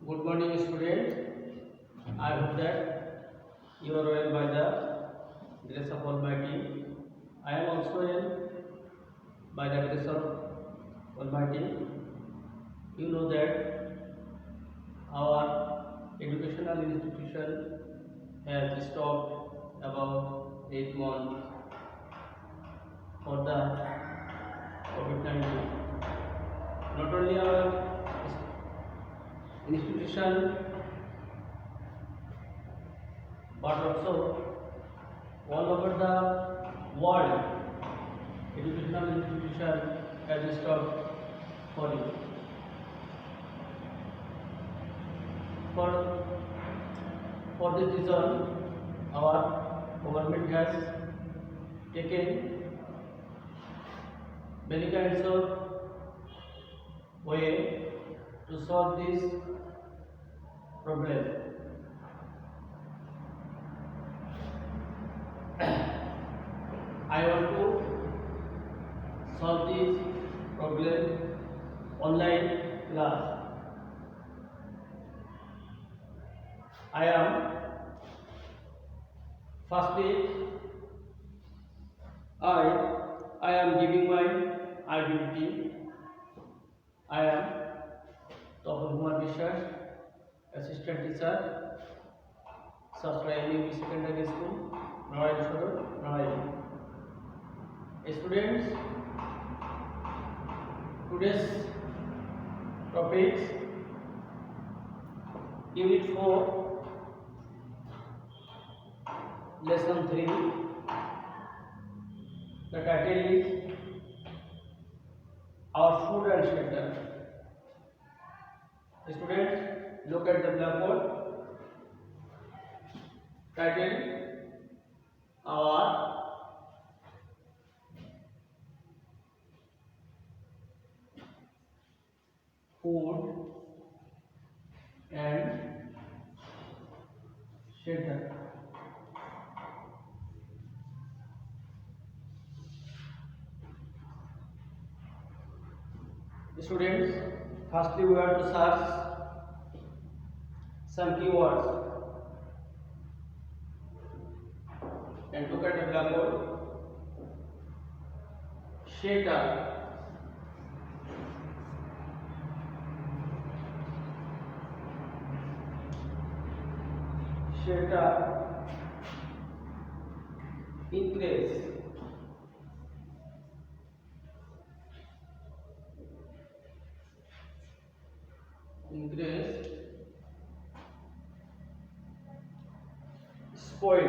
Good morning, students. I hope that you are well by the grace of Almighty. I am also well by the grace of Almighty. You know that our educational institution has stopped about 8 months for the COVID-19. Not only our institution but also all over the world educational institution has stopped for you. For, for this reason our government has taken many kinds of way to solve this problem. I want to solve this problem online class. I am firstly I am giving my identity. I am Topul Kumar Bishwas, assistant teacher, Sastra Secondary School, Narayan Shodor, Narayan. Students, today's topics Unit 4, Lesson 3. The title is Our Food and Shelter. Students, look at the blackboard. Title Our Food and Shelter. Students, firstly we have to search some keywords and look at the blackboard. Shelter. Shelter. Increase. Increase. Spoil.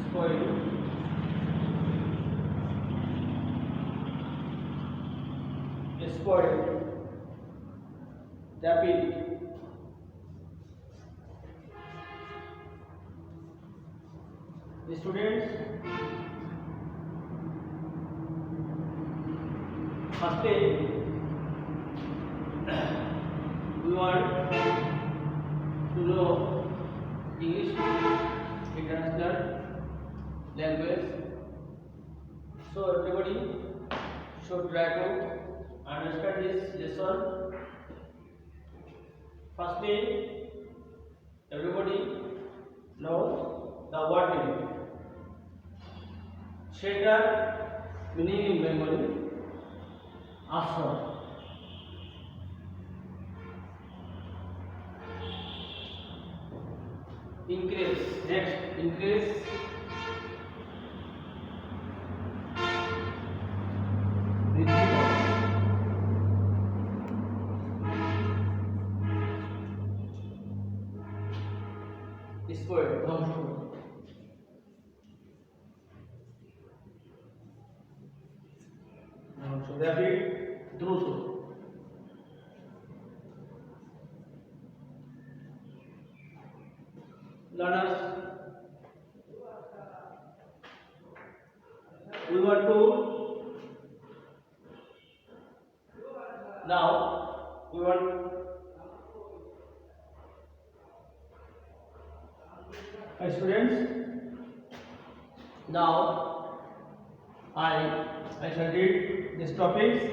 Spoil. Spoil. Rapid. Students, firstly we want to know English international language, so everybody should try to understand this lesson. Firstly, everybody knows the word meaning. Shelter meaning in Bengali ashram. Increase. Next, increase. Spoil. ধ্বংস। Rapid, দ্রুত। Learners, we want to now we want students Now I I shall read these topics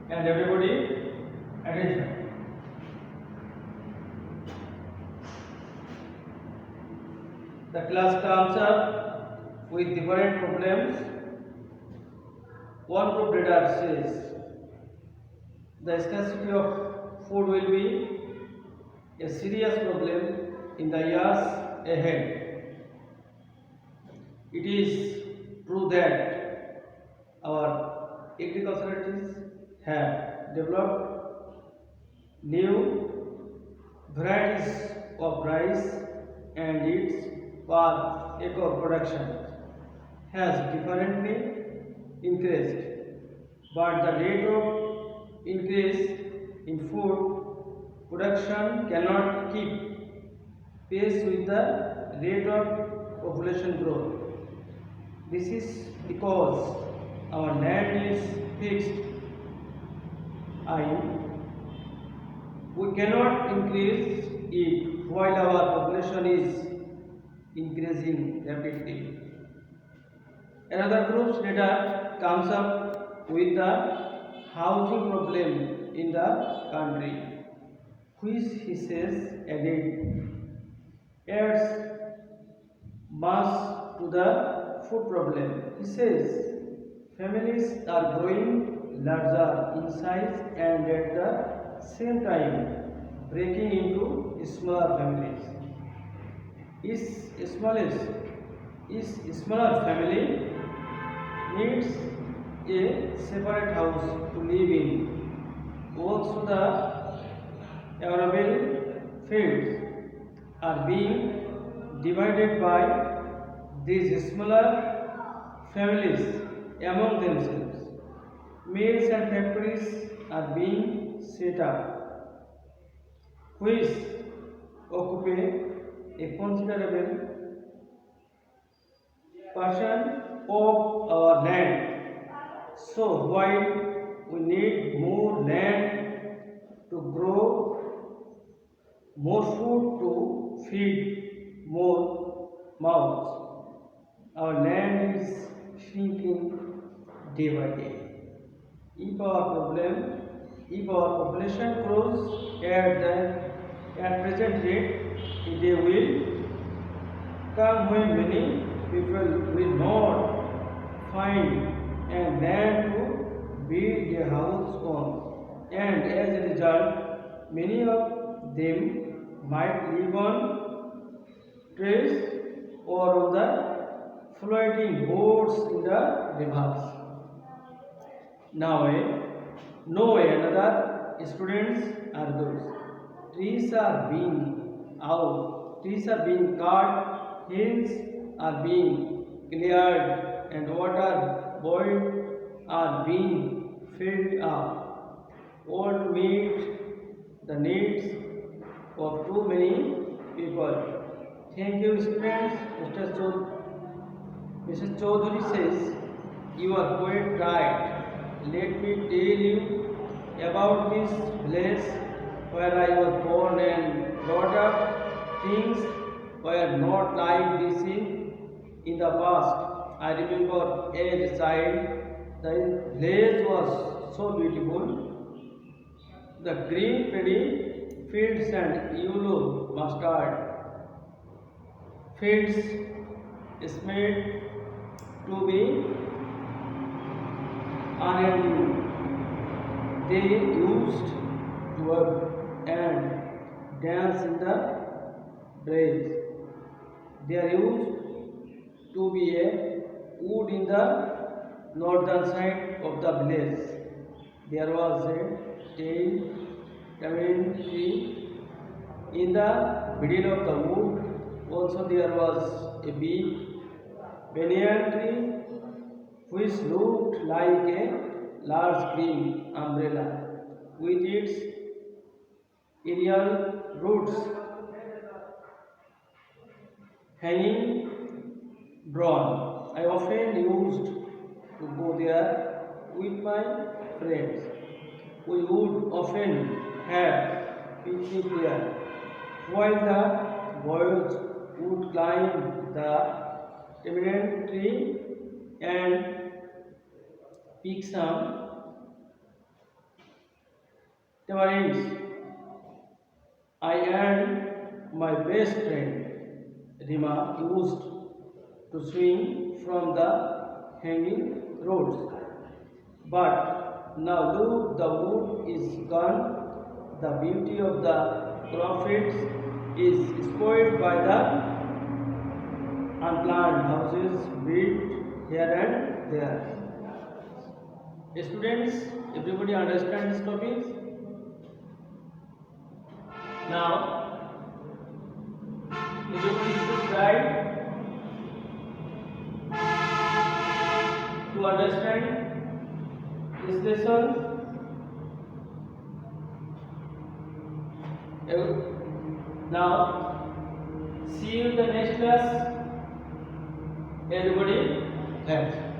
and everybody attention. The class comes up with different problems. One group leader says the scarcity of food will be a serious problem in the years ahead. It is true that our agriculturists have developed new varieties of rice and its per acre production has differently increased, but the rate of increase in food production cannot keep pace with the rate of population growth. This is because our land is fixed and we cannot increase it while our population is increasing rapidly. Another group's data comes up with the housing problem in the country, which he says adds much to the food problem. He says families are growing larger in size and at the same time breaking into smaller families. Each smaller family needs a separate house to live in. Also, the available fields are being divided by these smaller families among themselves. Mills and factories are being set up, which occupy a considerable portion of our land. So, while we need more land to grow more food to feed more mouths, our land is shrinking day by day. If our population grows at present rate, a day will come when many people will not find a land to build a house on, and as a result, many of them might live on trees or on the floating boats in the rivers. No way another students are those. Trees are being cut, hills are being cleared, and water bodies are being filled up, all to meet the needs of too many people. Thank you, students. Mrs. Chaudhary says, you are quite right. Let me tell you about this place where I was born and brought up. Things were not like this in the past. I remember as a child, the place was so beautiful. The green paddy fields and yellow mustard fields smelled to be unending. They used to work and dance in the breeze. There used to be a wood in the northern side of the village. There was a tamarind tree in the middle of the wood. Also there was a big banyan tree which looked like a large green umbrella with its aerial roots hanging brown. I often used to go there with my friends. We would often have picnic there, while the boys would climb the eminent tree and pick some tamarins. I and my best friend Rima used to swing from the hanging roads. But now look, the wood is gone, the beauty of the prophets is spoiled by the unplanned houses built here and there. Students, everybody understand this topic? Now, everybody should try to understand this lesson. Now, see you in the next class. Everybody, thanks.